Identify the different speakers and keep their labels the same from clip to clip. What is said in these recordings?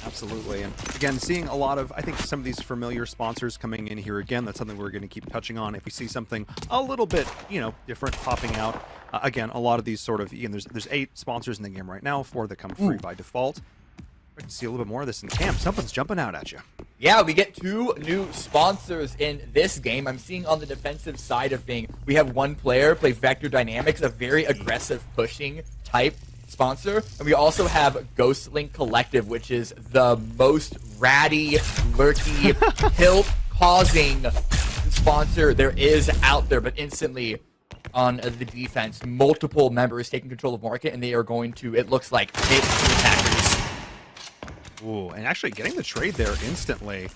Speaker 1: Absolutely. And again, seeing a lot of, I think, some of these familiar sponsors coming in here again. That's something we're going to keep touching on. If we see something a little bit, different popping out, again, a lot of these sort of, there's 8 sponsors in the game right now, 4 that come free by default. I can see a little bit more of this in camp. Something's jumping out at you.
Speaker 2: Yeah, we get 2 new sponsors in this game. I'm seeing on the defensive side of things, we have one player play Vector Dynamics, a very aggressive pushing type sponsor, and we also have Ghostlink Collective, which is the most ratty, lurky, tilt-causing sponsor there is out there. But instantly on the defense, multiple members taking control of market, and they are going to, it looks like, hit the attackers.
Speaker 1: Ooh, and actually getting the trade there instantly.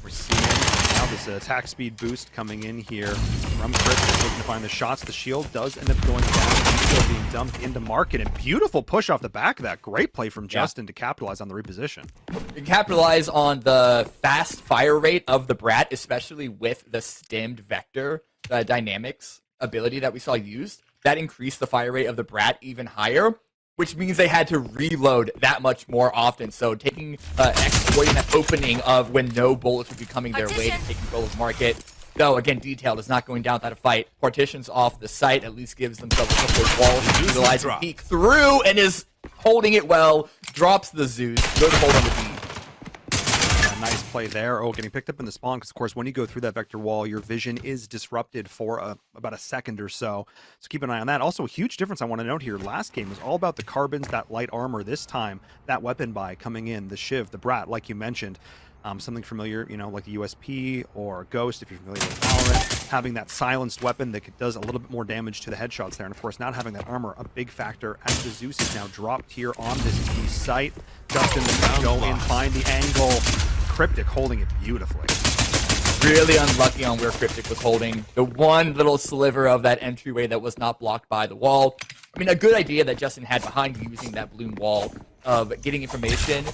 Speaker 1: We're seeing now this attack speed boost coming in here from KRYPTIC, looking to find the shots. The shield does end up going down, still being dumped into market, and beautiful push off the back of that. Great play from Justin to capitalize on the reposition.
Speaker 2: You capitalize on the fast fire rate of the Brat, especially with the stemmed Vector Dynamics ability that we saw used. That increased the fire rate of the Brat even higher, which means they had to reload that much more often. So exploiting that opening of when no bullets would be coming their way to take control of market. Though, again, Detailed is not going down without a fight. Partitions off the site, at least gives themselves a couple of walls to utilize and peek through, and is holding it well. Drops the Zeus. Good hold on the B.
Speaker 1: Nice play there. Oh, getting picked up in the spawn, because of course when you go through that vector wall, your vision is disrupted for about a second or so. So keep an eye on that. Also, a huge difference I want to note here. Last game was all about the carbons, that light armor. This time, that weapon buy coming in, the Shiv, the Brat, like you mentioned. Something familiar, like the USP or Ghost, if you're familiar with Valorant, having that silenced weapon that does a little bit more damage to the headshots there. And of course, not having that armor, a big factor as the Zeus is now dropped here on this key site. Justin go in, find the angle. KRYPTIC holding it beautifully.
Speaker 2: Really unlucky on where KRYPTIC was holding. The one little sliver of that entryway that was not blocked by the wall. I mean, a good idea that Justin had behind using that bloom wall of getting information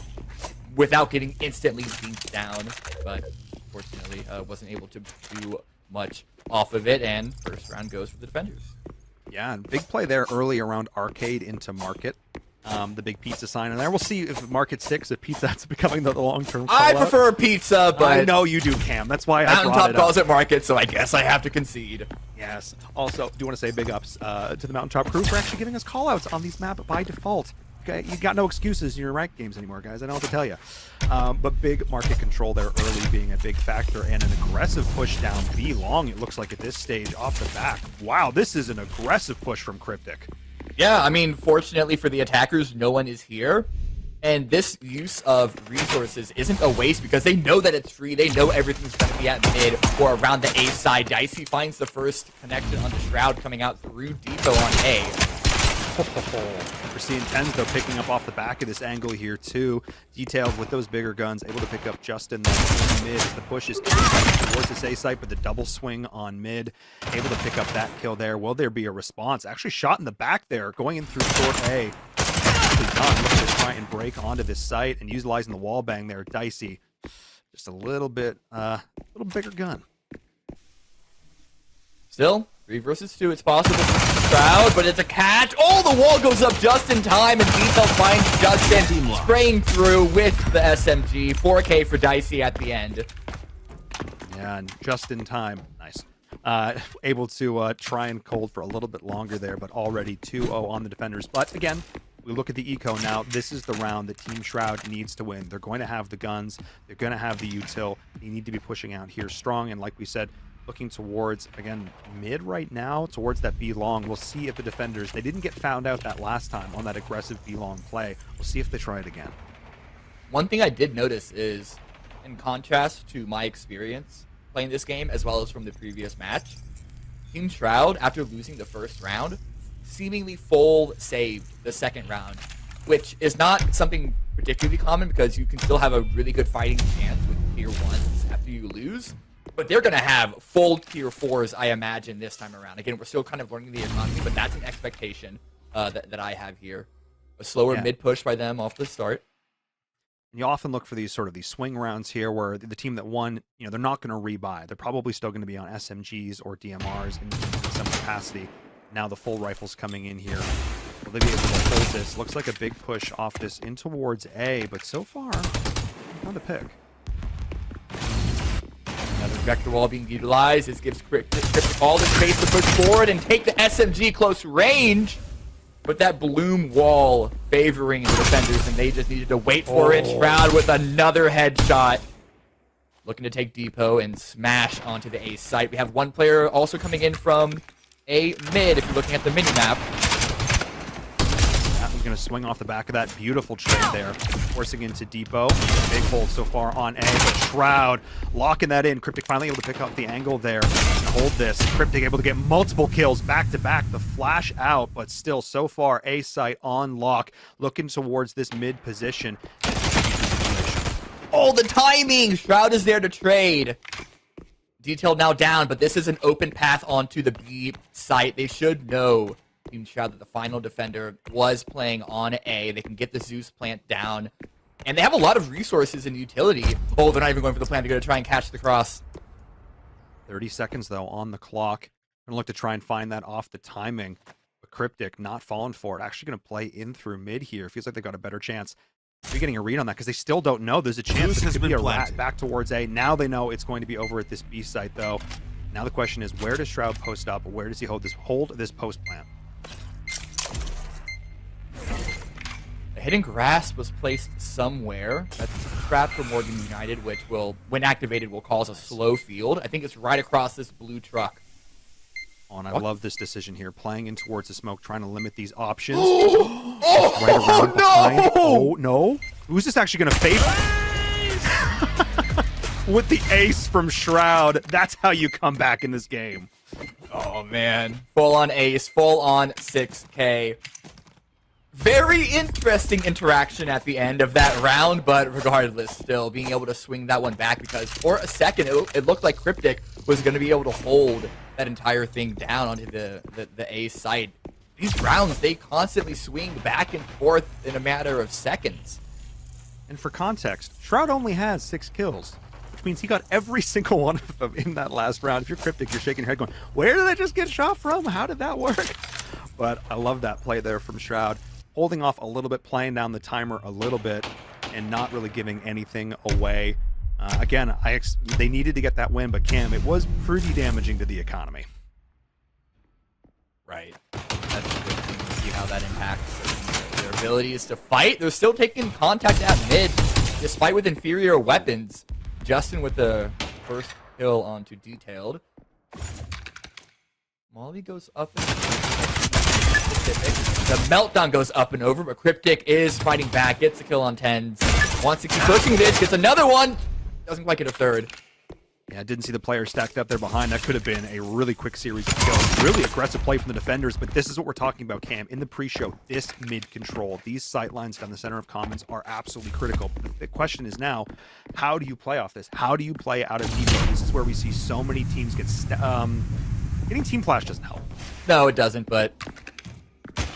Speaker 2: without getting instantly beamed down. But unfortunately, wasn't able to do much off of it. And first round goes for the defenders.
Speaker 1: Yeah, and big play there early around Arcade into Market. The big pizza sign in there. We'll see if Market 6, if pizza's becoming the long-term call
Speaker 2: I prefer pizza, but
Speaker 1: I know you do, Cam. That's why I brought
Speaker 2: Mountaintop
Speaker 1: it
Speaker 2: calls
Speaker 1: up.
Speaker 2: it Market, so I guess I have to concede.
Speaker 1: Yes. Also, do want to say big ups to the Mountaintop crew for actually giving us callouts on these maps by default. Okay, you got no excuses in your ranked games anymore, guys. I don't know what to tell you. But big market control there early being a big factor, and an aggressive push down B long, it looks like at this stage off the back. Wow, this is an aggressive push from KRYPTIC.
Speaker 2: Yeah, I mean, fortunately for the attackers, no one is here. And this use of resources isn't a waste because they know that it's free. They know everything's going to be at mid or around the A side. Dicey finds the first connection on the Shroud coming out through Depot on A.
Speaker 1: We're seeing TENZ, though, picking up off the back of this angle here, too. Detailed with those bigger guns, able to pick up Justin there in mid as the push is towards this A site, but the double swing on mid, able to pick up that kill there. Will there be a response? Actually shot in the back there, going in through short A. Actually done, looking to try and break onto this site and utilizing the wall bang there. Dicey, just a little bit, bigger gun.
Speaker 2: Still, 3 versus 2, it's possible. Shroud, but it's a catch. Oh, the wall goes up just in time, and Detail finds Justin spraying through with the SMG. 4K for Dicey at the end.
Speaker 1: Yeah, and just in time. Nice. Able to try and hold for a little bit longer there, but already 2-0 on the defenders. But again, we look at the eco now. This is the round that Team Shroud needs to win. They're going to have the guns. They're going to have the util. They need to be pushing out here strong, and like we said, looking towards, again, mid right now, towards that B long. We'll see if the defenders, they didn't get found out that last time on that aggressive B long play. We'll see if they try it again.
Speaker 2: One thing I did notice is, in contrast to my experience playing this game, as well as from the previous match, Team Shroud, after losing the first round, seemingly full saved the second round, which is not something particularly common because you can still have a really good fighting chance with tier 1s after you lose. But they're going to have full tier 4s, I imagine, this time around. Again, we're still kind of learning the economy, but that's an expectation that I have here. A slower mid push by them off the start.
Speaker 1: And you often look for these swing rounds here where the team that won, they're not going to rebuy. They're probably still going to be on SMGs or DMRs in some capacity. Now the full rifles coming in here. Will they be able to hold this? Looks like a big push off this in towards A, but so far, not a pick.
Speaker 2: Another vector wall being utilized. This gives KRYPTIC all the space to push forward and take the SMG close range. But that bloom wall favoring the defenders, and they just needed to wait for it. Shroud with another headshot. Looking to take Depot and smash onto the A site. We have one player also coming in from A mid, if you're looking at the mini-map.
Speaker 1: That was going to swing off the back of that beautiful trade there, forcing into Depot. Big hold so far on A, but Shroud locking that in. KRYPTIC finally able to pick up the angle there and hold this. KRYPTIC able to get multiple kills back to back. The flash out, but still so far A site on lock, looking towards this mid position.
Speaker 2: Oh, the timing! Shroud is there to trade. Detailed now down, but this is an open path onto the B site. They should know, Team Shroud, that the final defender was playing on A. They can get the Zeus plant down. And they have a lot of resources and utility. Oh, they're not even going for the plant. They're going to try and catch the cross.
Speaker 1: 30 seconds, though, on the clock. Going to look to try and find that off the timing. But KRYPTIC not falling for it. Actually going to play in through mid here. Feels like they got a better chance. You're getting a read on that because they still don't know. There's a chance that it could be a rat back towards A. Now they know it's going to be over at this B site, though. Now the question is, where does Shroud post up? Where does he hold this post plant?
Speaker 2: A hidden grasp was placed somewhere. That's a trap for Morgan United, which will, when activated, will cause a slow field. I think it's right across this blue truck.
Speaker 1: And I love this decision here. Playing in towards the smoke, trying to limit these options. Right around behind. Oh, no. Who's this actually going to favor? With the ace from Shroud. That's how you come back in this game.
Speaker 2: Oh, man. Full on ace. Full on 6K. Very interesting interaction at the end of that round, but regardless, still being able to swing that one back because for a second, it looked like KRYPTIC was going to be able to hold that entire thing down onto the A site. These rounds, they constantly swing back and forth in a matter of seconds.
Speaker 1: And for context, Shroud only has 6 kills, which means he got every single one of them in that last round. If you're KRYPTIC, you're shaking your head going, where did I just get shot from? How did that work? But I love that play there from Shroud. Holding off a little bit, playing down the timer a little bit, and not really giving anything away. Again, they needed to get that win, but Cam, it was pretty damaging to the economy.
Speaker 2: Right. That's a good thing to see how that impacts their abilities to fight. They're still taking contact at mid, despite with inferior weapons. Justin with the first kill onto Detailed. Molly goes up and the meltdown goes up and over, but KRYPTIC is fighting back, gets a kill on TENZ. Wants to keep pushing this, gets another one. Doesn't quite get a third.
Speaker 1: Yeah, I didn't see the player stacked up there behind. That could have been a really quick series of kills. Really aggressive play from the defenders, but this is what we're talking about, Cam. In the pre-show, this mid-control, these sight lines down the center of commons are absolutely critical. But the question is now, how do you play off this? How do you play out of Depot? This is where we see so many teams get... getting team flash doesn't help.
Speaker 2: No, it doesn't, but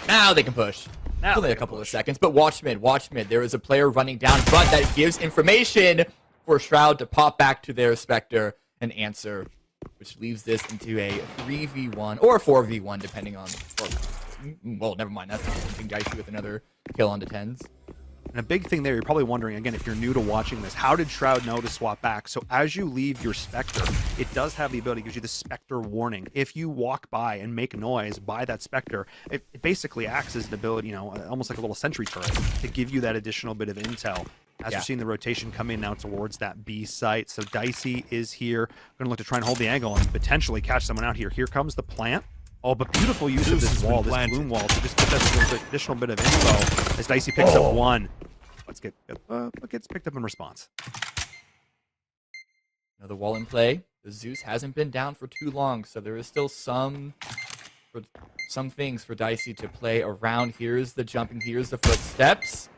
Speaker 2: now they can push. Now only a couple of seconds, but watch mid, watch mid. There is a player running down front that gives information for Shroud to pop back to their Spectre and answer, which leaves this into a 3v1 or a 4v1, depending on... well, never mind. That's something dicey with another kill onto TENZ.
Speaker 1: And a big thing there, you're probably wondering, again, if you're new to watching this, how did Shroud know to swap back? So as you leave your Spectre, it does have the ability, it gives you the Spectre warning. If you walk by and make noise by that Spectre, it basically acts as an ability, you know, almost like a little sentry turret to give you that additional bit of intel. As we're seeing the rotation come in now towards that B site. So Dicey is here. Going to look to try and hold the angle and potentially catch someone out here. Here comes the plant. Oh, but beautiful use of this wall, this bloom wall, to just get that little bit, additional bit of info as Dicey picks up one. Let's get what gets picked up in response.
Speaker 2: Another wall in play. The Zeus hasn't been down for too long, so there is still some things for Dicey to play around. Here's the jumping, here's the footsteps.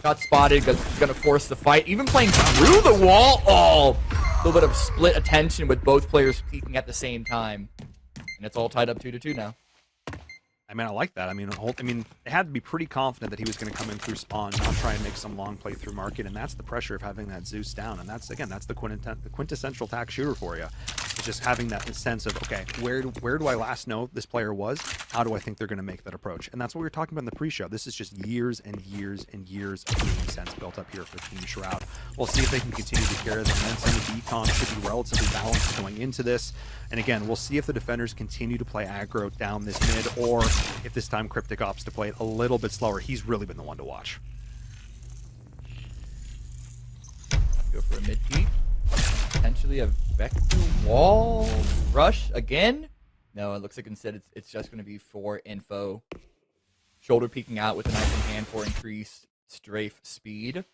Speaker 2: Got spotted, gonna force the fight. Even playing through the wall. Oh, a little bit of split attention with both players peeking at the same time. And it's all tied up 2-2 now.
Speaker 1: I mean, I like that. I mean, they had to be pretty confident that he was going to come in through spawn, not try and make some long play through market, and that's the pressure of having that Zeus down. And that's, again, that's the quintessential tack shooter for you. just having that sense of, okay, where do I last know this player was? How do I think they're going to make that approach? And that's what we were talking about in the pre-show. This is just years and years and years of game sense built up here for Team Shroud. We'll see if they can continue to carry the momentum. The econ should be relatively balanced going into this. And again, we'll see if the defenders continue to play aggro down this mid, or if this time KRYPTIC opts to play it a little bit slower. He's really been the one to watch.
Speaker 2: Go for a mid peek. Potentially a vector wall rush again. No, it looks like instead it's just going to be for info. Shoulder peeking out with a knife in hand for increased strafe speed.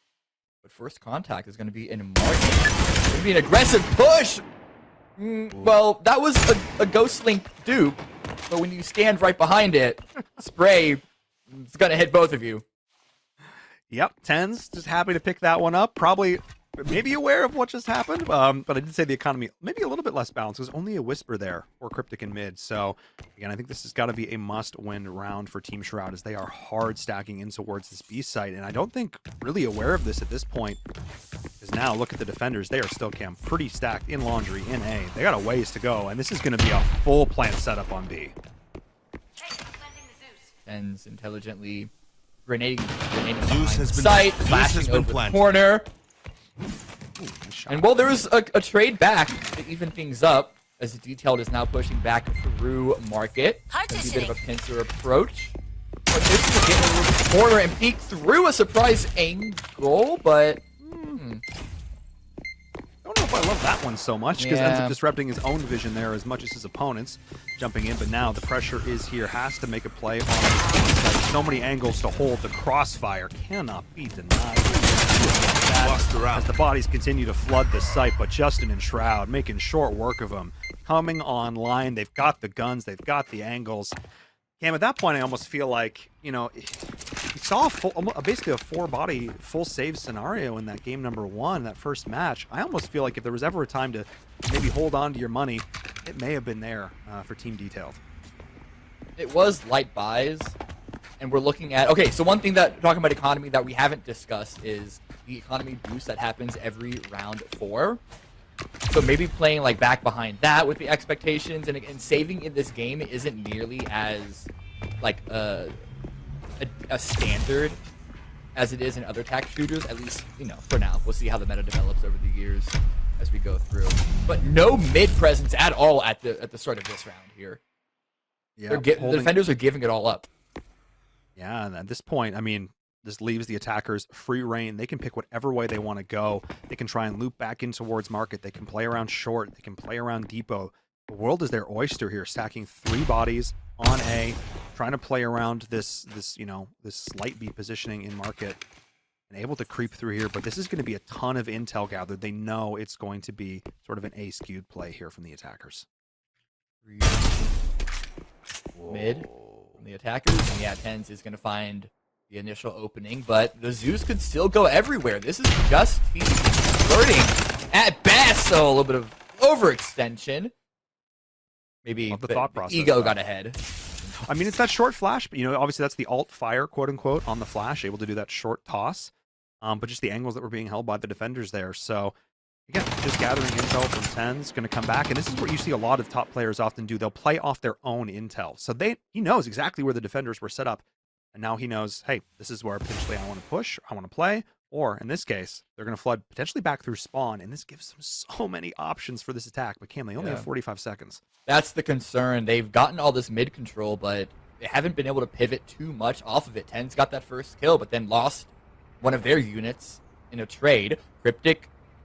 Speaker 2: But first contact is going to be in Martin. It's going to be an aggressive push. Well, that was a Ghost Link dupe, but when you stand right behind it, spray, it's going to hit both of you.
Speaker 1: Yep, TENZ just happy to pick that one up. Probably maybe aware of what just happened, but I did say the economy maybe a little bit less balanced. There's only a whisper there for KRYPTIC in mid. So again, I think this has got to be a must-win round for Team Shroud, as they are hard stacking in towards this B site, and I don't think really aware of this at this point. Because now look at the defenders; they are still pretty stacked in laundry in A. They got a ways to go, and this is going to be a full plant setup on B.
Speaker 2: TENZ intelligently grenading
Speaker 3: Zeus has been
Speaker 2: sight, flashing over the corner.
Speaker 1: Ooh, nice shot.
Speaker 2: And well, there was a trade back to even things up, as the Detailed is now pushing back through Market. Maybe a bit of a pincer approach. But this is getting over the corner and peek through a surprise angle, but
Speaker 1: I don't know if I love that one so much, because ends up disrupting his own vision there as much as his opponents jumping in. But now the pressure is here, has to make a play on this. So many angles to hold. The crossfire cannot be denied. As the bodies continue to flood the site, but Justin and Shroud making short work of them. Coming online, they've got the guns, they've got the angles. Cam, at that point, I almost feel like, you know, you saw basically a 4-body full save scenario in that game number 1, that first match. I almost feel like if there was ever a time to maybe hold on to your money, it may have been there for Team Detailed.
Speaker 2: it was light buys. And we're looking at, okay, so one thing that, talking about economy that we haven't discussed is the economy boost that happens every round 4. So maybe playing like back behind that with the expectations, and saving in this game isn't nearly as like a standard as it is in other tac shooters, at least, you know, for now. We'll see how the meta develops over the years as we go through. But no mid presence at all at the start of this round here.
Speaker 1: Yeah,
Speaker 2: the defenders are giving it all up.
Speaker 1: Yeah, and at this point, I mean, this leaves the attackers free reign. They can pick whatever way they want to go. They can try and loop back in towards market. They can play around short. They can play around depot. The world is their oyster here, stacking 3 bodies on A, trying to play around this slight B positioning in market, and able to creep through here. But this is going to be a ton of intel gathered. They know it's going to be sort of an A skewed play here from the attackers.
Speaker 2: Mid from the attackers, and yeah, TENZ is going to find the initial opening, but the Zeus could still go everywhere. This is just he's flirting at best, so a little bit of overextension. Maybe
Speaker 1: the thought process,
Speaker 2: ego got ahead.
Speaker 1: I mean, it's that short flash, but, you know, obviously that's the alt fire, quote unquote, on the flash, able to do that short toss. But just the angles that were being held by the defenders there. So again, just gathering intel from TENZ, going to come back, and this is what you see a lot of top players often do. They'll play off their own intel. So he knows exactly where the defenders were set up, and now he knows, hey, this is where potentially I want to push, I want to play, or in this case, they're going to flood potentially back through spawn, and this gives them so many options for this attack. But Cam, they only have 45 seconds. That's
Speaker 2: the concern. They've gotten all this mid control, but they haven't been able to pivot too much off of it. TENZ got that first kill, but then lost one of their units in a trade. KRYPTIC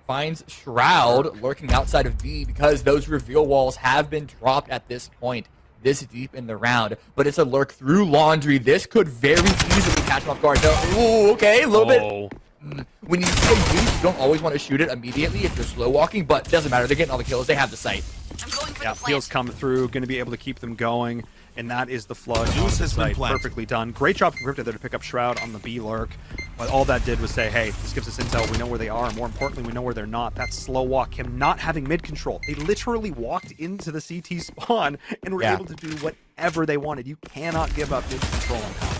Speaker 2: finds Shroud lurking outside of B because those reveal walls have been dropped at this point, this deep in the round. But it's a lurk through laundry. This could very easily catch him off guard. Ooh, okay, a little bit. When you say boost, you don't always want to shoot it immediately if you're slow walking, but it doesn't matter. They're getting all the kills. They have the sight.
Speaker 1: Yeah, heals come through, going to be able to keep them going, and that is the flood.
Speaker 3: Zeus has been
Speaker 1: perfectly done. Great job from KRYPTIC there to pick up Shroud on the B lurk. But all that did was say, hey, this gives us intel. We know where they are. More importantly, we know where they're not. That slow walk, him not having mid control. They literally walked into the CT spawn and were able to do whatever they wanted. You cannot give up mid control on power.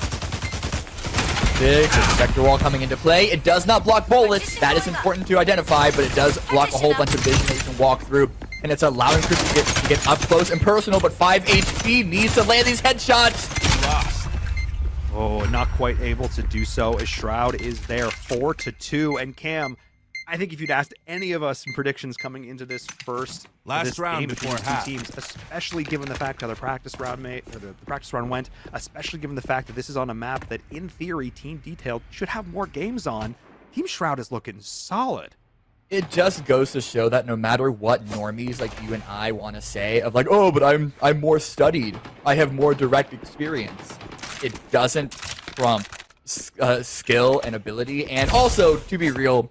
Speaker 2: Big Spectre wall coming into play. It does not block bullets. That is important to identify, but it does block a whole bunch of vision that you can walk through. and it's allowing KRYPTIC to get up close and personal, but 5 HP needs to land these headshots.
Speaker 3: Lost.
Speaker 1: Oh, not quite able to do so as Shroud is there 4-2. And Cam, I think if you'd asked any of us some predictions coming into this
Speaker 3: Last round
Speaker 1: game
Speaker 3: before
Speaker 1: between the
Speaker 3: half.
Speaker 1: two teams, especially given the fact how the practice round the practice round went, especially given the fact that this is on a map that in theory Team Detailed should have more games on, Team Shroud is looking solid.
Speaker 2: It just goes to show that no matter what normies like you and I want to say of like, oh, but I'm more studied, I have more direct experience, it doesn't trump skill and ability, and also, to be real,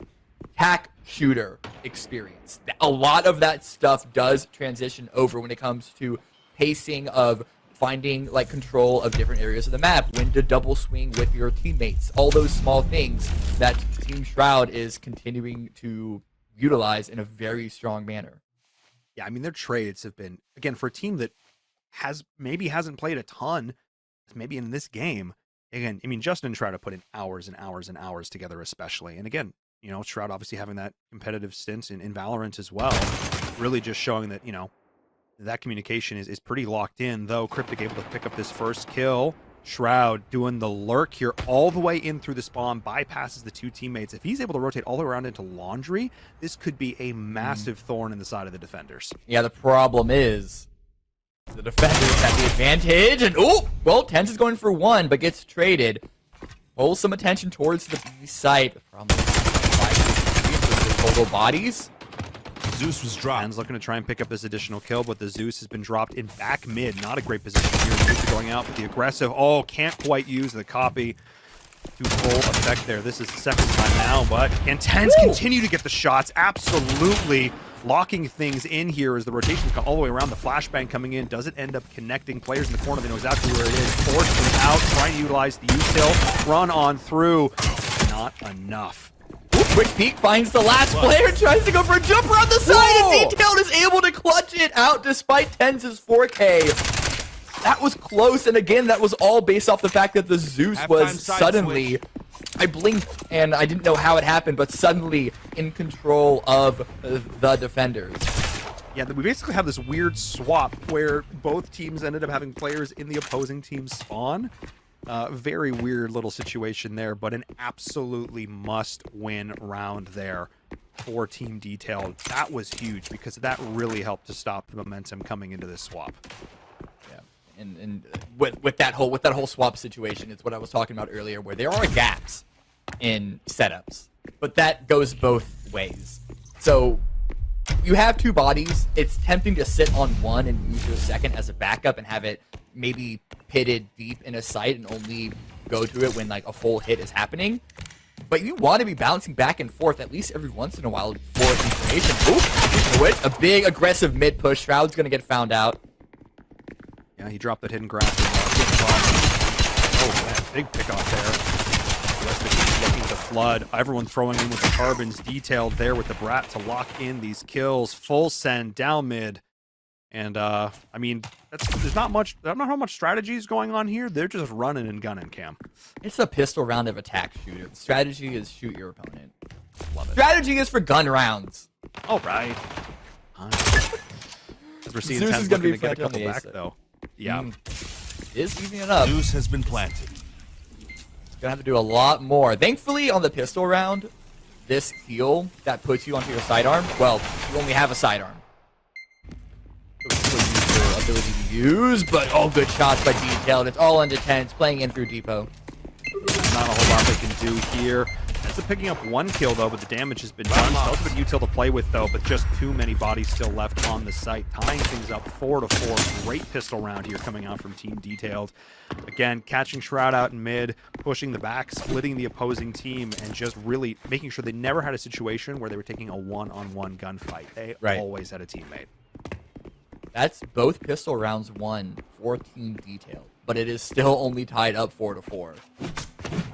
Speaker 2: hack shooter experience. A lot of that stuff does transition over when it comes to pacing of finding like control of different areas of the map, when to double swing with your teammates, all those small things that Team Shroud is continuing to utilize in a very strong manner.
Speaker 1: Yeah, I mean, their trades have been, again, for a team that hasn't played a ton, maybe in this game, again, I mean, Justin and Shroud have put in hours and hours and hours together, especially. And again, you know, Shroud obviously having that competitive stint in Valorant as well, really just showing that, you know, that communication is pretty locked in, though KRYPTIC able to pick up this first kill. Shroud doing the lurk here all the way in through the spawn, bypasses the two teammates. If he's able to rotate all the way around into Laundry, this could be a massive thorn in the side of the defenders.
Speaker 2: Yeah, the problem is the defenders have the advantage, and oh, well, TENZ is going for one, but gets traded. Pulls some attention towards the B site. The problem is the total bodies.
Speaker 3: Zeus was dropped.
Speaker 1: TENZ looking to try and pick up this additional kill, but the Zeus has been dropped in back mid. Not a great position here. Zeus going out with the aggressive. Oh, can't quite use the copy to full effect there. This is the second time now, but can TENZ continue to get the shots? Absolutely locking things in here as the rotations come all the way around. The flashbang coming in. Does it end up connecting players in the corner? They know exactly where it is. Forced them out, trying to utilize the U-tilt. Run on through. Not enough.
Speaker 2: Quick peek finds the last player, tries to go for a jumper on the side, and Detailed is able to clutch it out despite TENZ's 4K. That was close, and again, that was all based off the fact that the Zeus was suddenly, I blinked and I didn't know how it happened, but suddenly in control of the defenders.
Speaker 1: Yeah, we basically have this weird swap where both teams ended up having players in the opposing team's spawn. Very weird little situation there, but an absolutely must-win round there for Team Detailed. That was huge because that really helped to stop the momentum coming into this swap.
Speaker 2: Yeah, and with that whole swap situation, it's what I was talking about earlier, where there are gaps in setups, but that goes both ways. So you have two bodies. It's tempting to sit on one and use your second as a backup and have it maybe pitted deep in a site and only go to it when like a full hit is happening. But you want to be bouncing back and forth at least every once in a while for information. Ooh, a big aggressive mid push. Shroud's gonna get found out.
Speaker 1: Yeah, he dropped that hidden grasp. Oh, man, big pick off there. Rest of the team looking to flood. Everyone throwing in with the carbons. Detailed there with the Brat to lock in these kills. Full send down mid. And, I mean, there's not much, I don't know how much strategy is going on here. They're just running and gunning, Cam.
Speaker 2: It's a pistol round of attack shooter. The strategy is shoot your opponent. Love it. Strategy is for gun rounds.
Speaker 1: All right. As we're seeing,
Speaker 2: Zeus is going to
Speaker 1: get a couple back, though. Yeah.
Speaker 2: Is easing it up.
Speaker 3: Zeus has been planted.
Speaker 2: Gonna have to do a lot more. Thankfully, on the pistol round, this heal that puts you onto your sidearm, well, you only have a sidearm. Ability to use, but all good shots by Detailed. It's all into TENZ, playing in through Depot.
Speaker 1: Not a whole lot they can do here. Ends up picking up one kill, though, but the damage has been done. Still has been util to play with, though, but just too many bodies still left on the site. Tying things up 4-4. Great pistol round here coming out from Team Detailed. Again, catching Shroud out in mid, pushing the back, splitting the opposing team, and just really making sure they never had a situation where they were taking a one-on-one gunfight. They always had a teammate.
Speaker 2: That's both pistol rounds won for Team Detailed, but it is still only tied up 4-4.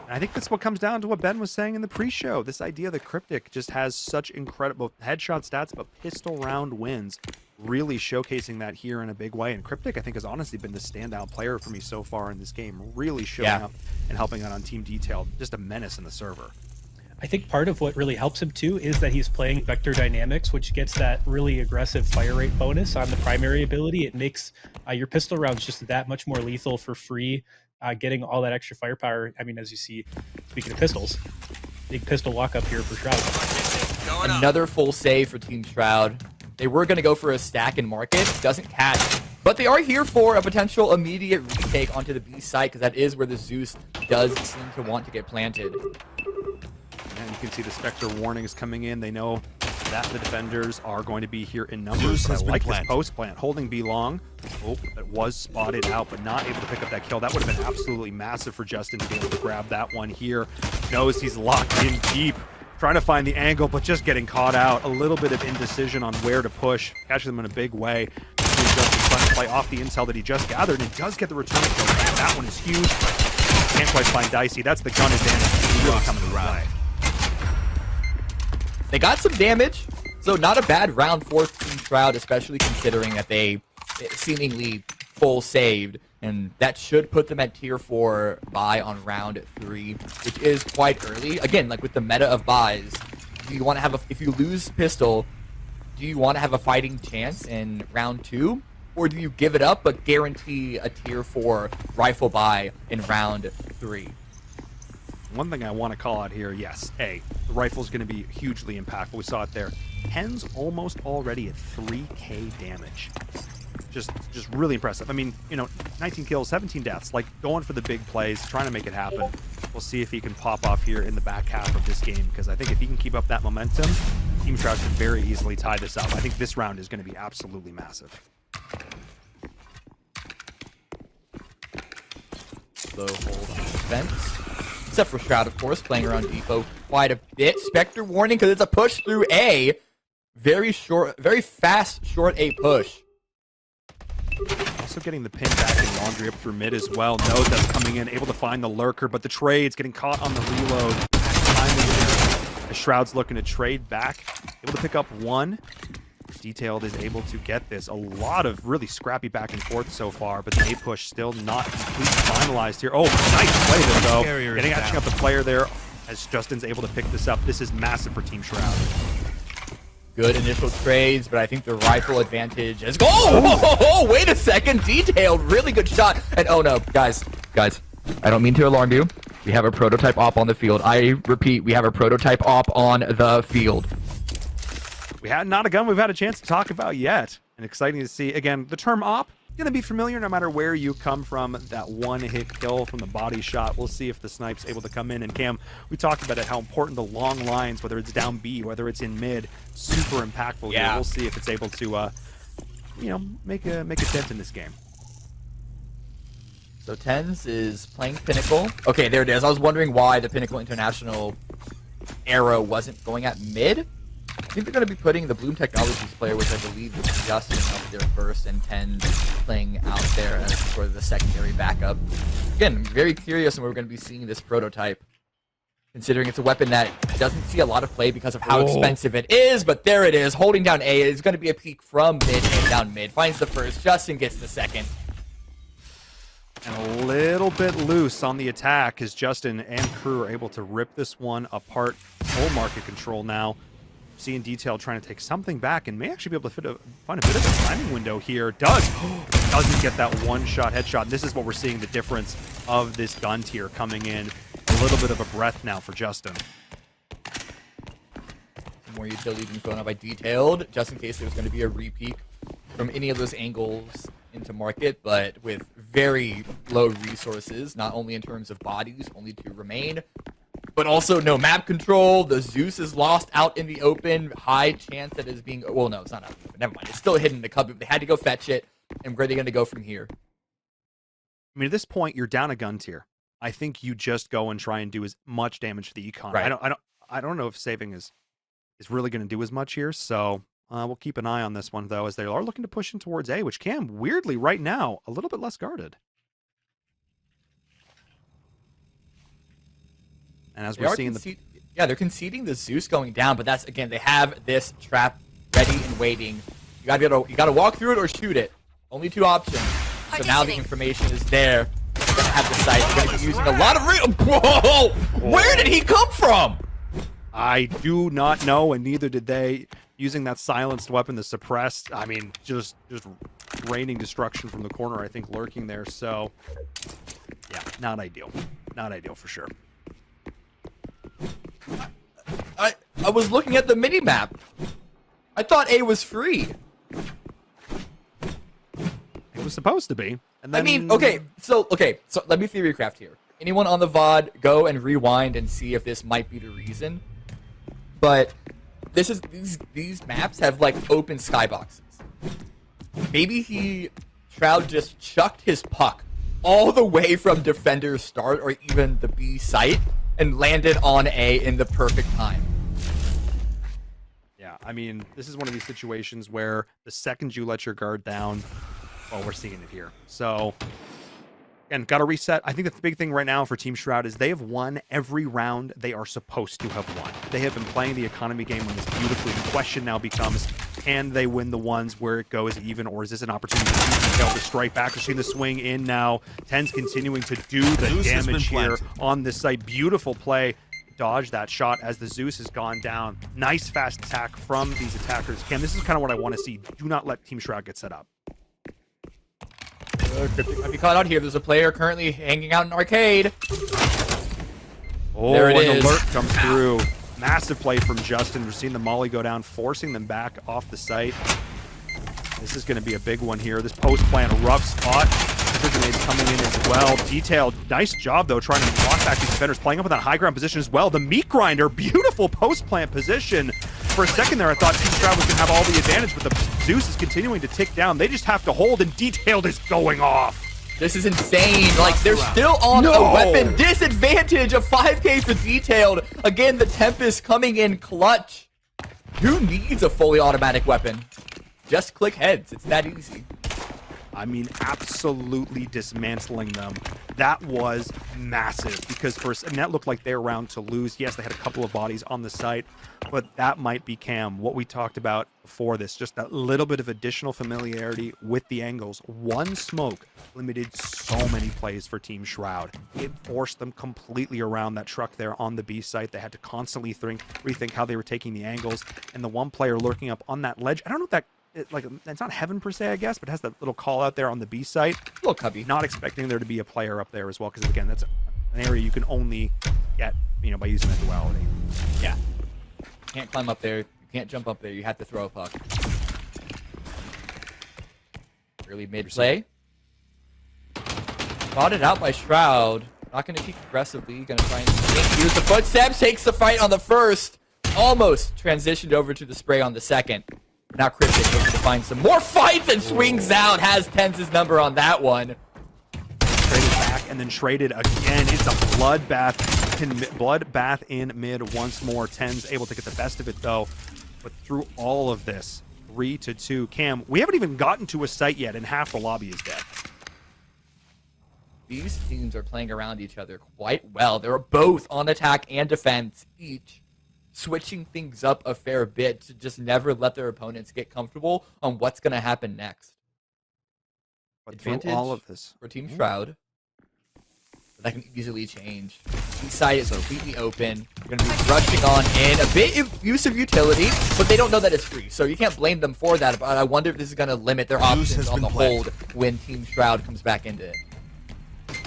Speaker 1: I think that's what comes down to what Ben was saying in the pre-show. This idea that KRYPTIC just has such incredible headshot stats, but pistol round wins, really showcasing that here in a big way. And KRYPTIC, I think, has honestly been the standout player for me so far in this game, really showing up and helping out on Team Detailed. Just a menace in the server.
Speaker 4: I think part of what really helps him too is that he's playing Vector Dynamics, which gets that really aggressive fire rate bonus on the primary ability. It makes your pistol rounds just that much more lethal for free, getting all that extra firepower. I mean, as you see, speaking of pistols, big pistol walk up here for Shroud.
Speaker 2: Another full save for Team Shroud. They were going to go for a stack and market. Doesn't catch. But they are here for a potential immediate retake onto the B site, because that is where the Zeus does seem to want to get planted.
Speaker 1: And you can see the Spectre warnings coming in. They know that the defenders are going to be here in numbers. I like this post plant. Holding B long. Oh, it was spotted out, but not able to pick up that kill. That would have been absolutely massive for Justin to be able to grab that one here. Knows he's locked in deep. Trying to find the angle, but just getting caught out. A little bit of indecision on where to push. Catches them in a big way. Justin's trying to play off the intel that he just gathered, and does get the return kill. And that one is huge. Can't quite find Dicey. That's the gun advantage. He's really coming around.
Speaker 2: They got some damage, so not a bad round for Team Shroud, especially considering that they seemingly full saved, and that should put them at tier 4 buy on round 3, which is quite early. Again, like with the meta of buys, do you want to have if you lose pistol, do you want to have a fighting chance in round 2, or do you give it up but guarantee a tier 4 rifle buy in round 3?
Speaker 1: One thing I want to call out here, yes, the rifle's going to be hugely impactful. We saw it there. TENZ almost already at 3k damage. Just really impressive. I mean, you know, 19 kills, 17 deaths, like going for the big plays, trying to make it happen. We'll see if he can pop off here in the back half of this game, because I think if he can keep up that momentum, Team Shroud can very easily tie this up. I think this round is going to be absolutely massive.
Speaker 2: Slow hold on defense. Except for Shroud, of course, playing around Depot quite a bit. Spectre warning, because it's a push through A. Very short, very fast, short A push.
Speaker 1: Also getting the pin back in laundry up through mid as well. Knows that's coming in, able to find the lurker, but the trade's getting caught on the reload. Finally, the Shroud's looking to trade back. Able to pick up one. Detailed is able to get this. A lot of really scrappy back and forth so far, but the A push still not completely finalized here. Oh, nice play there, though. Getting catching up the player there as Justin's able to pick this up. This is massive for Team Shroud.
Speaker 2: Good initial trades, but I think the rifle advantage is... Oh, wait a second. Detailed. Really good shot. And oh no, guys, I don't mean to alarm you. We have a prototype op on the field. I repeat, we have a prototype op on the field.
Speaker 1: We had not a gun we've had a chance to talk about yet. And exciting to see. Again, the term op, going to be familiar no matter where you come from. That one-hit kill from the body shot. We'll see if the snipe's able to come in. And Cam, we talked about it, how important the long lines, whether it's down B, whether it's in mid, super impactful here. We'll see if it's able to, you know, make a dent in this game.
Speaker 2: So TENZ is playing Pinnacle. Okay, there it is. I was wondering why the Pinnacle International arrow wasn't going at mid. I think they're going to be putting the Bloom Technologies player, which I believe is Justin, up there first, and TENZ playing out there as sort of the secondary backup. Again, I'm very curious when we're going to be seeing this prototype, considering it's a weapon that doesn't see a lot of play because of how expensive it is, but there it is, holding down A. It's going to be a peek from mid and down mid. Finds the first, Justin gets the second.
Speaker 1: And a little bit loose on the attack as Justin and crew are able to rip this one apart. Full market control now. Seeing Detail trying to take something back and may actually be able to find a bit of a timing window here. Doesn't get that one-shot headshot. And this is what we're seeing, the difference of this gun tier coming in. A little bit of a breath now for Justin.
Speaker 2: Some more utility being thrown out by Detailed, just in case there was going to be a repeat from any of those angles into market, but with very low resources, not only in terms of bodies, only 2 remain, but also no map control. The Zeus is lost out in the open. High chance that it is being... Well, no, it's not out in the open. Never mind. It's still hidden in the cubby. They had to go fetch it. And where are they going to go from here?
Speaker 1: I mean, at this point, you're down a gun tier. I think you just go and try and do as much damage to the econ.
Speaker 2: Right.
Speaker 1: I don't know if saving is really going to do as much here. So we'll keep an eye on this one, though, as they are looking to push in towards A, which Cam, weirdly, right now, a little bit less guarded. And as we're seeing
Speaker 2: they're conceding the Zeus going down, but that's, again, they have this trap ready and waiting. You gotta walk through it or shoot it. Only 2 options. So now the information is there. They're gonna have the site. They're gonna be using a lot of Whoa! Where did he come from?
Speaker 1: I do not know, and neither did they. Using that silenced weapon, the suppressed, I mean, just raining destruction from the corner, I think, lurking there. So, yeah, not ideal. Not ideal for sure.
Speaker 2: I was looking at the mini map. I thought A was free.
Speaker 1: It was supposed to be. And then...
Speaker 2: I mean, okay, so let me theorycraft here. Anyone on the VOD, go and rewind and see if this might be the reason. But this is these maps have like open skyboxes. Maybe Shroud just chucked his puck all the way from defender's start or even the B site and landed on A in the perfect time.
Speaker 1: Yeah, I mean, this is one of these situations where the second you let your guard down, well, we're seeing it here. So, again, got to reset. I think the big thing right now for Team Shroud is they have won every round they are supposed to have won. They have been playing the economy game on this beautifully. The question now becomes, can they win the ones where it goes even, or is this an opportunity to strike back? We're seeing the swing in now. TENZ continuing to do the damage here on this site. Beautiful play. Dodge that shot as the Zeus has gone down. Nice fast attack from these attackers. Cam, this is kind of what I want to see. Do not let Team Shroud get set up.
Speaker 2: KRYPTIC might be caught out here. There's a player currently hanging out in arcade.
Speaker 1: Oh,
Speaker 2: there it
Speaker 1: an
Speaker 2: is.
Speaker 1: alert comes through. Massive play from Justin. We're seeing the molly go down, forcing them back off the site. This is going to be a big one here. This post plant, a rough spot. Grenades coming in as well. Detailed. Nice job, though, trying to block back these defenders. Playing up in that high ground position as well. The meat grinder. Beautiful post plant position. For a second there, I thought Team Shroud was going to have all the advantage, but the Zeus is continuing to tick down. They just have to hold, and Detailed is going off.
Speaker 2: This is insane. Like, they're still on a weapon disadvantage. A 5K for Detailed. Again, the Tempest coming in clutch. Who needs a fully automatic weapon? Just click heads. It's that easy.
Speaker 1: I mean, absolutely dismantling them. That was massive because and that looked like they were around to lose. Yes, they had a couple of bodies on the site, but that might be, Cam, what we talked about before this, just that little bit of additional familiarity with the angles. One smoke limited so many plays for Team Shroud. It forced them completely around that truck there on the B site. They had to constantly rethink how they were taking the angles, and the one player lurking up on that ledge, I don't know if that, it's not heaven per se, I guess, but it has that little call out there on the B site.
Speaker 2: A little cubby.
Speaker 1: Not expecting there to be a player up there as well, because again, that's an area you can only get, by using that duality.
Speaker 2: Yeah. Can't climb up there. You can't jump up there. You have to throw a puck. Early mid play. Spotted out by Shroud. Not going to peek aggressively. Going to try and use the footsteps. Takes the fight on the first. Almost transitioned over to the spray on the second. Now KRYPTIC looks to find some more fights and swings out. Has TENZ's number on that one.
Speaker 1: Traded back and then traded again. It's a bloodbath in mid once more. TENZ able to get the best of it though. But through all of this, 3-2. Cam, we haven't even gotten to a site yet and half the lobby is dead.
Speaker 2: These teams are playing around each other quite well. They're both on attack and defense each, switching things up a fair bit to just never let their opponents get comfortable on what's going to happen next.
Speaker 1: But
Speaker 2: Advantage
Speaker 1: through all of this
Speaker 2: for Team Shroud. But that can easily change. East side is completely open. You're going to be rushing on in. A bit of use of utility, but they don't know that it's free. So you can't blame them for that. But I wonder if this is going to limit their options on the hold when Team Shroud comes back into it.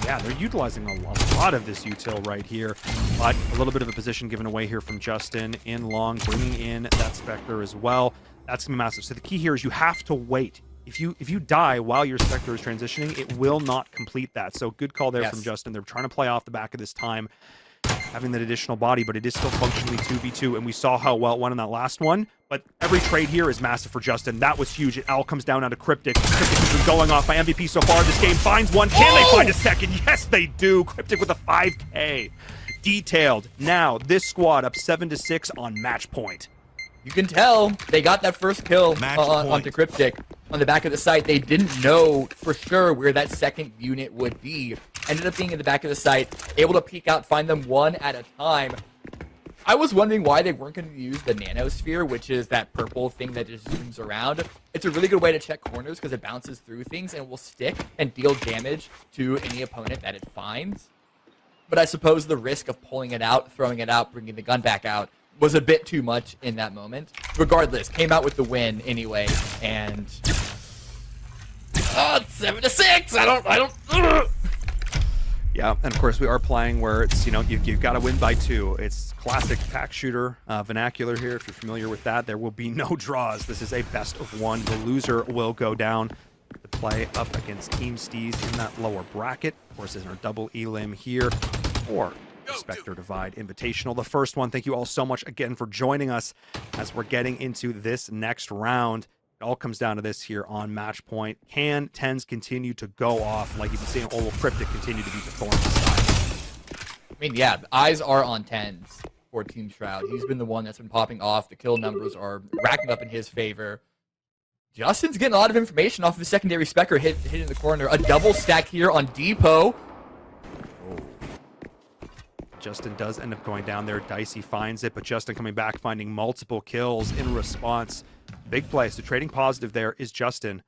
Speaker 1: Yeah, they're utilizing a lot of this util right here, but a little bit of a position given away here from Justin in long, bringing in that Spectre as well. That's gonna be massive. So the key here is you have to wait. If you die while your Spectre is transitioning, it will not complete that. So good call there from Justin. They're trying to play off the back of this time, having that additional body, but it is still functionally 2v2, and we saw how well it went in that last one. But every trade here is massive for Justin. That was huge. It all comes down to KRYPTIC. KRYPTIC has been going off by MVP so far. This game finds one. Can they find a second? Yes, they do. KRYPTIC with a 5K. Detailed. Now, this squad up 7-6 on match point.
Speaker 2: You can tell they got that first kill onto KRYPTIC on the back of the site. They didn't know for sure where that second unit would be. Ended up being in the back of the site, able to peek out, find them one at a time. I was wondering why they weren't going to use the nanosphere, which is that purple thing that just zooms around. It's a really good way to check corners because it bounces through things and will stick and deal damage to any opponent that it finds. But I suppose the risk of pulling it out, throwing it out, bringing the gun back out was a bit too much in that moment. Regardless, came out with the win anyway, and 7-6. I don't.
Speaker 1: Yeah, and of course we are playing where it's, you've got to win by 2. It's classic pack shooter vernacular here. If you're familiar with that, there will be no draws. This is a best of 1. The loser will go down to play up against Team Steez in that lower bracket. Of course, there's our double elim here, or Spectre Divide Invitational. The first one, thank you all so much again for joining us as we're getting into this next round. It all comes down to this here on Match Point. Can TENZ continue to go off like you've been seeing, or will KRYPTIC continue to be the thorn in the side?
Speaker 2: I mean, yeah, the eyes are on TENZ for Team Shroud. He's been the one that's been popping off. The kill numbers are racking up in his favor. Justin's getting a lot of information off of his secondary Spectre hit in the corner. A double stack here on Depot.
Speaker 1: Justin does end up going down there. Dicey finds it, but Justin coming back, finding multiple kills in response. Big play. So trading positive there is Justin.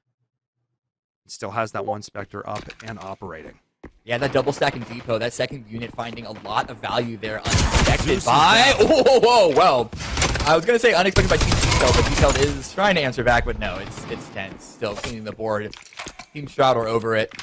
Speaker 1: Still has that one Spectre up and operating.
Speaker 2: Yeah, that double stack in Depot, that second unit finding a lot of value there. Unexpected by... Whoa, well. I was going to say unexpected by Team Detailed, but Detailed is trying to answer back, but no, it's TENZ. Still cleaning the board. Team Shroud are over it.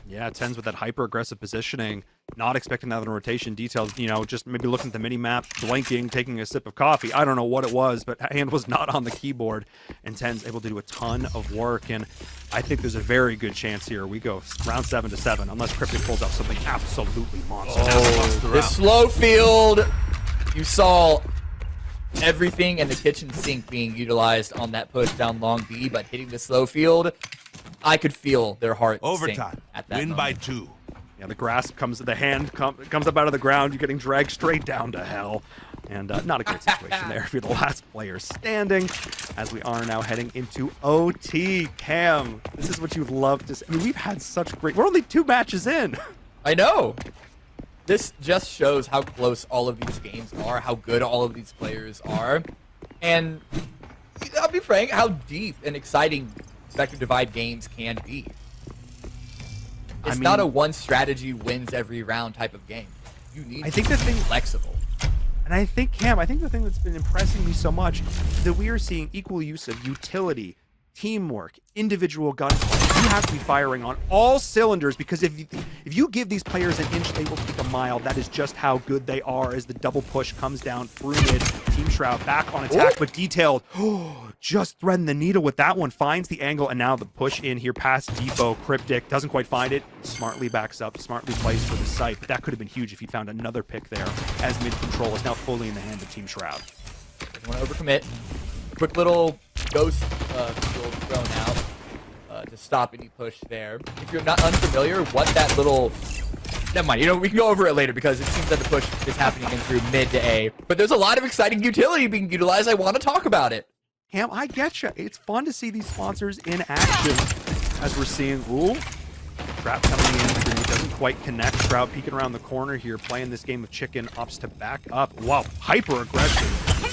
Speaker 1: Yeah, TENZ with that hyper-aggressive positioning, not expecting that in rotation. Detailed, just maybe looking at the mini-map, blinking, taking a sip of coffee. I don't know what it was, but hand was not on the keyboard, and TENZ able to do a ton of work, and I think there's a very good chance here we go round 7-7, unless KRYPTIC pulls out something absolutely monstrous.
Speaker 2: Oh, this slow field, you saw everything in the kitchen sink being utilized on that push down long B, but hitting the slow field, I could feel their heart
Speaker 3: Overtime.
Speaker 2: sink at that
Speaker 3: Win
Speaker 2: moment.
Speaker 3: by 2.
Speaker 1: Yeah, the grasp comes, the hand comes up out of the ground. You're getting dragged straight down to hell. And not a great situation there if you're the last player standing, as we are now heading into OT. Cam, this is what you'd love to see. I mean, we've had such great... We're only 2 matches in.
Speaker 2: I know. This just shows how close all of these games are, how good all of these players are, and I'll be frank, how deep and exciting Spectre Divide games can be. It's not a one strategy wins every round type of game. You need to be flexible.
Speaker 1: And I think, Cam, the thing that's been impressing me so much is that we are seeing equal use of utility, teamwork, individual gunplay. You have to be firing on all cylinders, because if you give these players an inch, they will take a mile. That is just how good they are as the double push comes down through mid. Team Shroud back on attack, but Detailed just threading the needle with that one. Finds the angle, and now the push in here past Depot. KRYPTIC doesn't quite find it. Smartly backs up, smartly plays for the site, but that could have been huge if he found another pick there, as mid control is now fully in the hand of Team Shroud.
Speaker 2: Doesn't want to overcommit. Quick little ghost field thrown out to stop any push there. If you're not unfamiliar, what that little... Never mind, we can go over it later because it seems that the push is happening in through mid to A. But there's a lot of exciting utility being utilized. I want to talk about it.
Speaker 1: Cam, I get you. It's fun to see these sponsors in action as we're seeing... Ooh, trap coming in. It doesn't quite connect. Shroud peeking around the corner here, playing this game of chicken, opts to back up. Wow, hyper aggression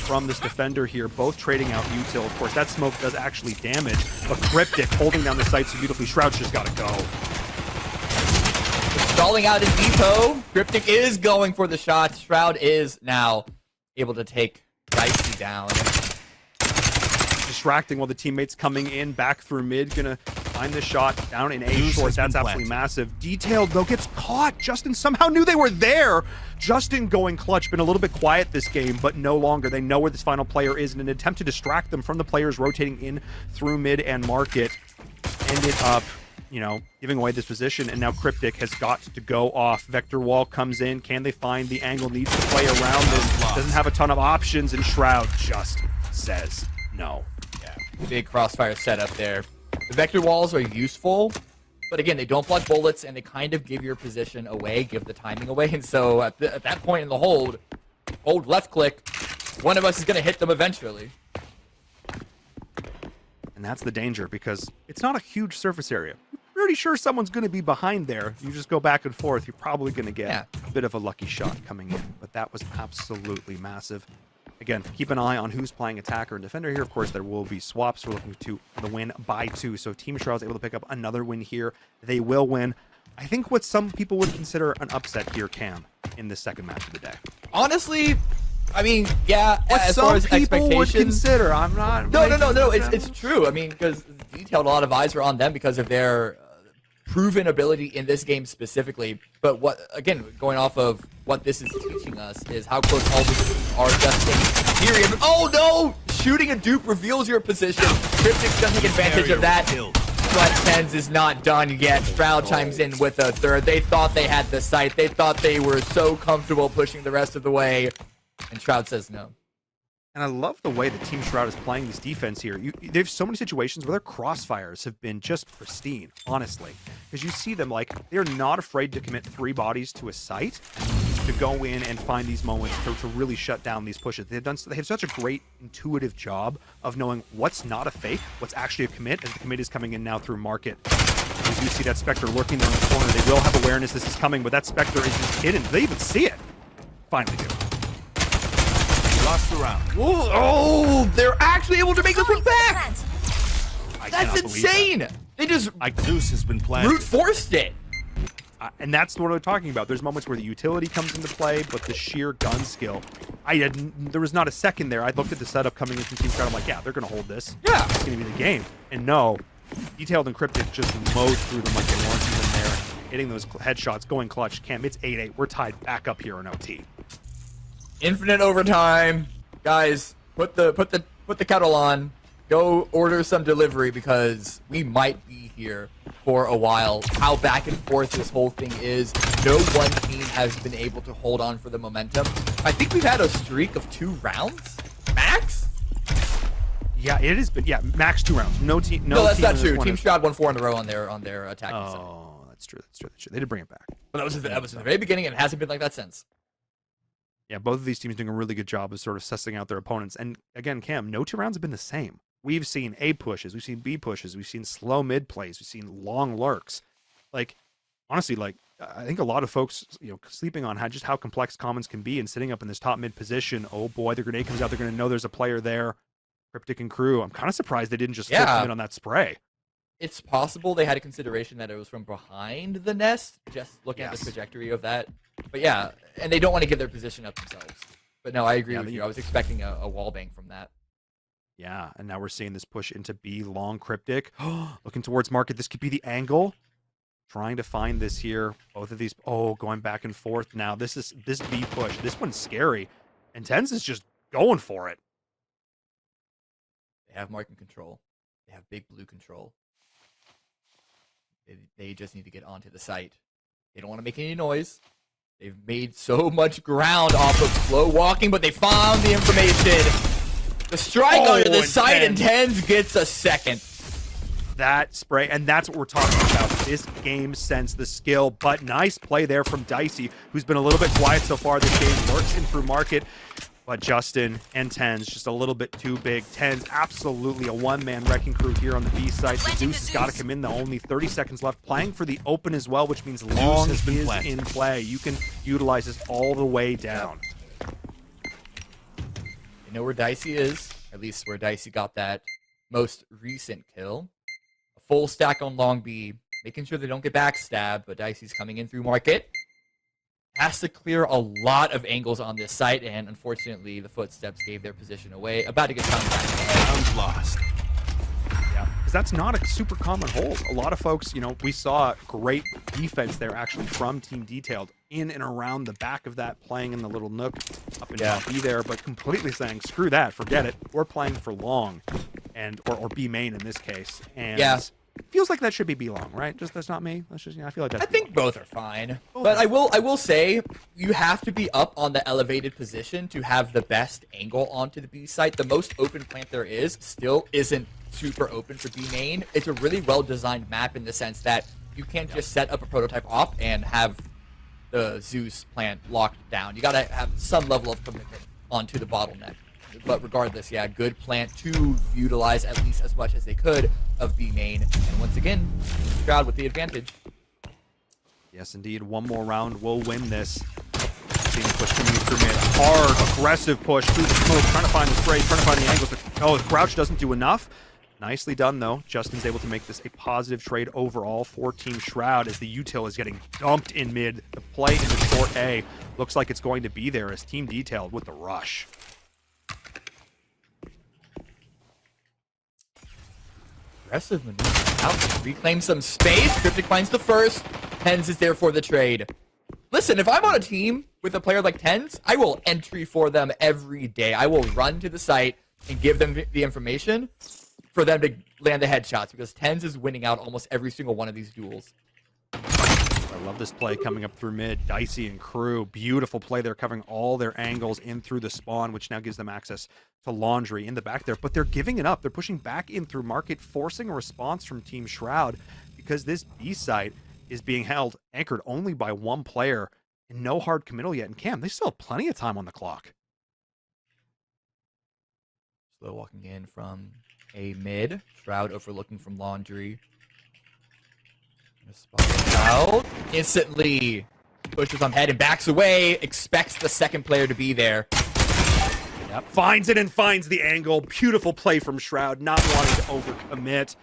Speaker 1: from this defender here, both trading out util. Of course, that smoke does actually damage, but KRYPTIC holding down the site so beautifully. Shroud's just got to go.
Speaker 2: Stalling out in Depot. KRYPTIC is going for the shot. Shroud is now able to take Dicey down.
Speaker 1: Distracting while the teammates coming in back through mid, gonna find the shot down in A short. That's absolutely massive. Detailed though gets caught. Justin somehow knew they were there. Justin going clutch. Been a little bit quiet this game, but no longer. They know where this final player is in an attempt to distract them from the players rotating in through mid and market. Ended up, giving away this position, and now KRYPTIC has got to go off. Vector wall comes in. Can they find the angle? Needs to play around it. Doesn't have a ton of options, and Shroud just says no.
Speaker 2: Big crossfire setup there. The vector walls are useful, but again, they don't block bullets, and they kind of give your position away, give the timing away. And so at that point in the hold left click, one of us is going to hit them eventually.
Speaker 1: And that's the danger, because it's not a huge surface area. Pretty sure someone's going to be behind there. You just go back and forth, you're probably going to get a bit of a lucky shot coming in. But that was absolutely massive. Again, keep an eye on who's playing attacker and defender here. Of course, there will be swaps. We're looking to the win by 2. So Team Shroud's able to pick up another win here. They will win. I think what some people would consider an upset here, Cam, in this second match of the day.
Speaker 2: Honestly, I mean, yeah,
Speaker 1: What
Speaker 2: as
Speaker 1: some
Speaker 2: far as
Speaker 1: people would
Speaker 2: expectations.
Speaker 1: consider. I'm not.
Speaker 2: No. It's true. I mean, because detailed, a lot of eyes were on them because of their proven ability in this game specifically. But what, again, going off of what this is teaching us is how close all these teams are just in theory. Oh no! Shooting a dupe reveals your position. KRYPTIC doesn't take advantage of that. But TENZ is not done yet. Shroud chimes in with a third. They thought they had the sight. They thought they were so comfortable pushing the rest of the way. And Shroud says no.
Speaker 1: And I love the way that Team Shroud is playing this defense here. There's so many situations where their crossfires have been just pristine, honestly. Because you see them, like, they're not afraid to commit 3 bodies to a site to go in and find these moments to really shut down these pushes. They have such a great intuitive job of knowing what's not a fake, what's actually a commit, as the commit is coming in now through market. As you see that Spectre lurking there in the corner, they will have awareness this is coming, but that Spectre is just hidden. They even see it. Finally do.
Speaker 3: Lost the round.
Speaker 2: Oh, they're actually able to make this one back.
Speaker 1: I
Speaker 2: That's
Speaker 1: cannot believe that.
Speaker 2: insane. They just
Speaker 3: Zeus has been planted.
Speaker 2: brute forced it.
Speaker 1: And that's what I'm talking about. There's moments where the utility comes into play, but the sheer gun skill. There was not a second there. I looked at the setup coming in from Team Shroud. I'm like, yeah, they're going to hold this.
Speaker 2: Yeah.
Speaker 1: It's going to be the game. And no, Detailed and KRYPTIC just mowed through them like they weren't even there. Hitting those headshots, going clutch. Cam, it's 8-8. We're tied back up here in OT.
Speaker 2: Infinite overtime, guys. Put the kettle on. Go order some delivery because we might be here for a while. How back and forth this whole thing is. No one team has been able to hold on for the momentum. I think we've had a streak of 2 rounds, max.
Speaker 1: Yeah, it has been. Yeah, max 2 rounds. No team.
Speaker 2: No, that's
Speaker 1: team
Speaker 2: not
Speaker 1: in this
Speaker 2: true.
Speaker 1: one
Speaker 2: Team
Speaker 1: has-
Speaker 2: Shroud won 4 in a row on their attacking side.
Speaker 1: Oh, that's true. They did bring it back.
Speaker 2: But that was in the very beginning, and it hasn't been like that since.
Speaker 1: Yeah, both of these teams doing a really good job of sort of sussing out their opponents. And again, Cam, no 2 rounds have been the same. We've seen A pushes, we've seen B pushes, we've seen slow mid plays, we've seen long lurks. Like, honestly, like, I think a lot of folks, sleeping on just how complex commons can be and sitting up in this top mid position. Oh boy, the grenade comes out, they're going to know there's a player there. KRYPTIC and crew. I'm kind of surprised they didn't just flip them in on that spray.
Speaker 2: It's possible they had a consideration that it was from behind the nest, just looking at the trajectory of that. But yeah, and they don't want to give their position up themselves. But no, I agree with you. I was expecting a wall bang from that.
Speaker 1: Yeah, and now we're seeing this push into B, long KRYPTIC. Looking towards market. This could be the angle. Trying to find this here. Both of these, going back and forth now. This B push. This one's scary. And TENZ is just going for it.
Speaker 2: They have marking control. They have big blue control. They just need to get onto the site. They don't want to make any noise. They've made so much ground off of slow walking, but they found the information. The strike onto the site, and TENZ gets a second.
Speaker 1: That spray, and that's what we're talking about. This game sends the skill, but nice play there from Dicey, who's been a little bit quiet so far this game. Works in through market, but Justin and TENZ just a little bit too big. TENZ absolutely a one-man wrecking crew here on the B side. Zeus has got to come in, though. Only 30 seconds left. Playing for the open as well, which means long is in play. You can utilize this all the way down.
Speaker 2: You know where Dicey is, at least where Dicey got that most recent kill. A full stack on long B, making sure they don't get backstabbed, but Dicey's coming in through market. Has to clear a lot of angles on this site, and unfortunately, the footsteps gave their position away. About to get found back.
Speaker 3: Round lost.
Speaker 1: Yeah, because that's not a super common hold. A lot of folks, we saw great defense there actually from Team Detailed in and around the back of that, playing in the little nook up and down B there, but completely saying, screw that, forget it. We're playing for long, or B main in this case. And feels like that should be B long, right? Just that's not me. That's just I feel like that's.
Speaker 2: I think both are fine, but I will say you have to be up on the elevated position to have the best angle onto the B site. The most open plant there is still isn't super open for B main. It's a really well designed map in the sense that you can't just set up a prototype op and have the Zeus plant locked down. You gotta have some level of commitment onto the bottleneck. But regardless, good plant to utilize at least as much as they could of B main. And once again, Shroud with the advantage.
Speaker 1: Yes, indeed. One more round will win this. Seeing the push coming through mid. Hard, aggressive push through the smoke, trying to find the spray, trying to find the angles. But, the crouch doesn't do enough. Nicely done, though. Justin's able to make this a positive trade overall for Team Shroud as the util is getting dumped in mid. The play in the short A looks like it's going to be there as Team Detailed with the rush.
Speaker 2: Aggressive maneuver out to reclaim some space. KRYPTIC finds the first. TENZ is there for the trade. Listen, if I'm on a team with a player like TENZ, I will entry for them every day. I will run to the site and give them the information for them to land the headshots because TENZ is winning out almost every single one of these duels.
Speaker 1: I love this play coming up through mid. Dicey and Crew, beautiful play there, covering all their angles in through the spawn, which now gives them access to Laundry in the back there. But they're giving it up. They're pushing back in through market, forcing a response from Team Shroud because this B site is being held anchored only by one player and no hard committal yet. And Cam, they still have plenty of time on the clock.
Speaker 2: Slow walking in from a mid. Shroud overlooking from Laundry. Spot out. Instantly pushes on head and backs away. Expects the second player to be there.
Speaker 1: Yep. Finds it and finds the angle. Beautiful play from Shroud, not wanting to overcommit.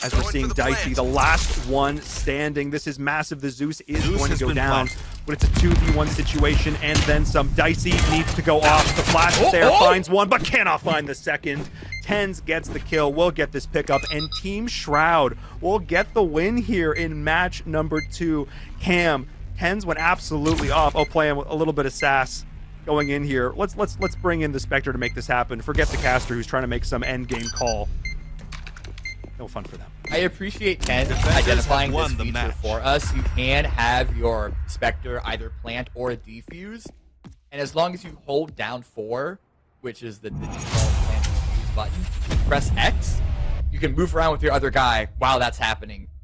Speaker 1: As we're seeing Dicey, the last one standing. This is massive. The Zeus is going to go down, but it's a 2v1 situation, and then some. Dicey needs to go off. The flash is there, finds one, but cannot find the second. TENZ gets the kill, will get this pickup, and Team Shroud will get the win here in match number 2. Cam, TENZ went absolutely off. Oh, playing with a little bit of sass going in here. Let's bring in the Spectre to make this happen. Forget the caster who's trying to make some end game call. No fun for them.
Speaker 2: I appreciate TENZ identifying this feature for us. You can have your Spectre either plant or defuse, and as long as you hold down 4, which is the default plant defuse button, press X, you can move around with your other guy while that's happening.